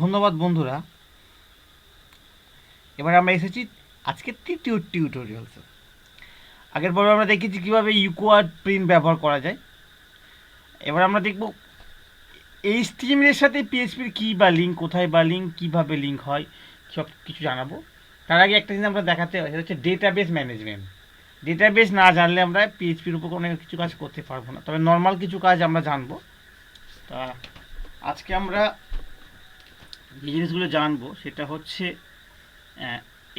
ধন্যবাদ বন্ধুরা। এবার আমরা এসেছি আজকে তৃতীয় টিউটোরিয়ালসে। আগের পর্বে আমরা দেখেছি কীভাবে ইউকোয়ার্ড প্রিন্ট ব্যবহার করা যায়। এবার আমরা দেখব এইচটিএমএল এর সাথে পিএইচপির কী বা লিঙ্ক, কোথায় বা লিঙ্ক, কীভাবে লিঙ্ক হয়, সব কিছু জানাবো। তার আগে একটা জিনিস আমরা দেখাতে হয়, সেটা হচ্ছে ডেটাবেস ম্যানেজমেন্ট। ডেটাবেস না জানলে আমরা পিএইচপির উপর কোনো কিছু কাজ করতে পারবো না, তবে নর্মাল কিছু কাজ আমরা জানবো। তা আজকে আমরা যে জিনিসগুলো জানবো সেটা হচ্ছে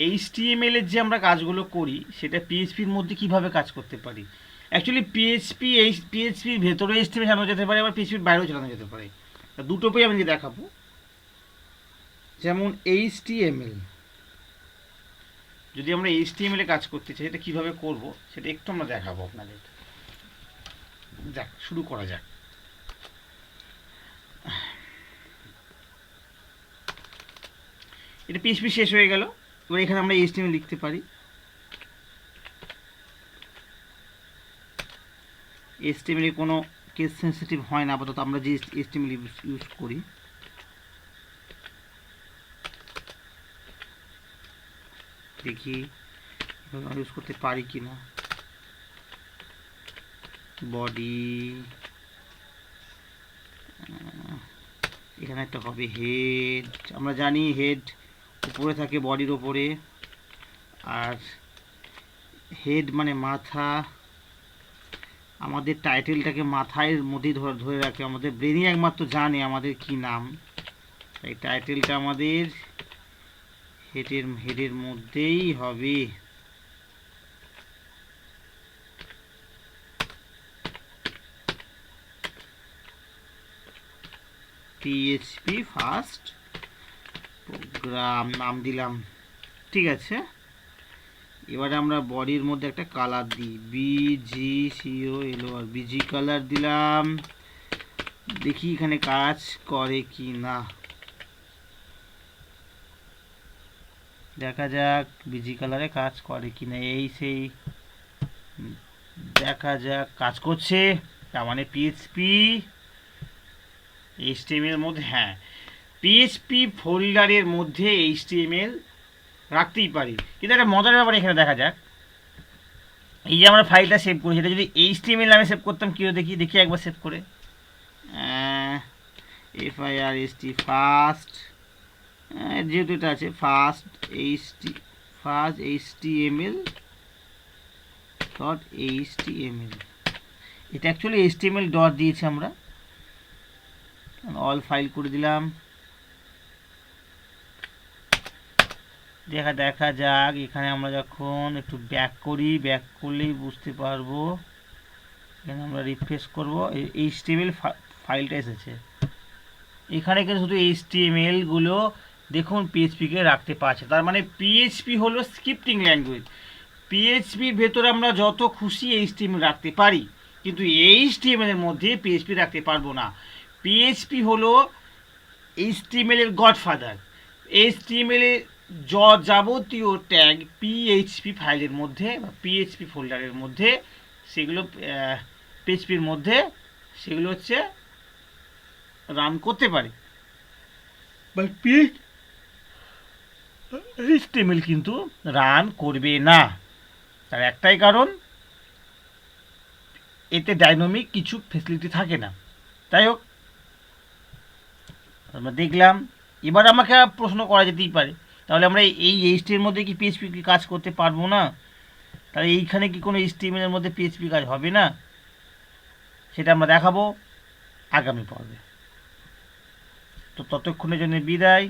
এইচটিএমএল এর যে আমরা কাজগুলো করি সেটা পিএইচপির মধ্যে কিভাবে কাজ করতে পারি। অ্যাকচুয়ালি পিএইচপির ভেতরে এইচটিএমএল চালানো যেতে পারে, আবার পিএইচপির বাইরেও চালানো যেতে পারে। দুটো পেয়ে আমি দেখাবো। যেমন এইচটিএমএল, যদি আমরা এইচটিএমএল এ কাজ করতে চাই সেটা কীভাবে করব সেটা একটু আমরা দেখাবো আপনাদের। যাক, শুরু করা যাক। এটা পিএইচপি শেষ হয়ে গেল। এবার এখানে আমরা এইচটিএমএল লিখতে পারি। এইচটিএমএল কোনো কেস সেন্সিটিভ হয় না আপাতত, আমরা যে এইচটিএমএল ইউজ করি। দেখি ইউজ করতে পারি কি না। বডি, এখানে একটা হবে হেড। আমরা জানি হেড উপরে থাকে বডির ওপরে, আর হেড মানে মাথা। আমাদের টাইটেলটাকে মাথায় মধ্যেই ধরে রাখে, আমাদের ব্রেনই একমাত্র জানে আমাদের কি নাম। এই টাইটেলটা আমাদের হেডের মধ্যেই হবে। পিএইচপি ফার্স্ট প্রোগ্রাম নাম দিলাম, ঠিক আছে। এবারে আমরা বডির মধ্যে একটা কালার দিই, BGCOLOR, বিজি কালার দিলাম। দেখি এখানে কাজ করে কি না, দেখা যাক বিজি কালারে কাজ করে কি না। এই সেই দেখা যাক, কাজ করছে। তার মানে পিএইচপি এইচটিএমএল মধ্যে, হ্যাঁ, পিএইচপি ফোল্ডারের মধ্যে এইচটিএমএল রাখতেই পারি। কিন্তু একটা মজার ব্যাপার এখানে দেখা যাক, এই যে আমরা ফাইলটা সেভ করি সেটা যদি এইচটিএমএল নামে সেভ করতাম কি দেখি দেখি একবার সেভ করে। FIRST ফার্স্ট, যেহেতু এটা আছে ফার্স্ট HTML ডট HTML, এটা অ্যাকচুয়ালি HTML ডট দিয়েছি আমরা। অল ফাইল করে দিলাম। দেখা যাক এখানে আমরা যখন একটু ব্যাক করি, ব্যাক করলেই বুঝতে পারবো। এখানে আমরা রিফ্রেশ করব, HTML ফাইলটা এসেছে। এখানে কিন্তু শুধু HTML গুলো দেখুন পিএইচপিকে রাখতে পারছে। তার মানে পিএইচপি হলো স্ক্রিপ্টিং ল্যাঙ্গুয়েজ। পিএইচপির ভেতরে আমরা যত খুশি HTML রাখতে পারি, কিন্তু HTML এর মধ্যে পিএইচপি রাখতে পারবো না। পিএইচপি হলো HTML এর গডফাদার। HTML এর যাবতীয় ট্যাগ পিএইচপি ফাইলের মধ্যে বা পিএইচপি ফোল্ডারের মধ্যে, সেগুলো পিএইচপির মধ্যে সেগুলো হচ্ছে রান করতে পারে। বাট HTML কিন্তু রান করবে না। তার একটাই কারণ, এতে ডাইনামিক কিছু ফেসিলিটি থাকে না। যাই হোক, আমরা দেখলাম। এবার আমাকে প্রশ্ন করা যেতেই পারে, তাহলে আমরা এই এইচটিএমএল এর মধ্যে কি পিএইচপি কাজ করতে পারবো না? তাহলে এইখানে কি কোনো এইচটিএমএল এর মধ্যে পিএইচপি কাজ হবে না? সেটা আমরা দেখাবো আগামী পর্বে। তো ততক্ষণের জন্য বিদায়।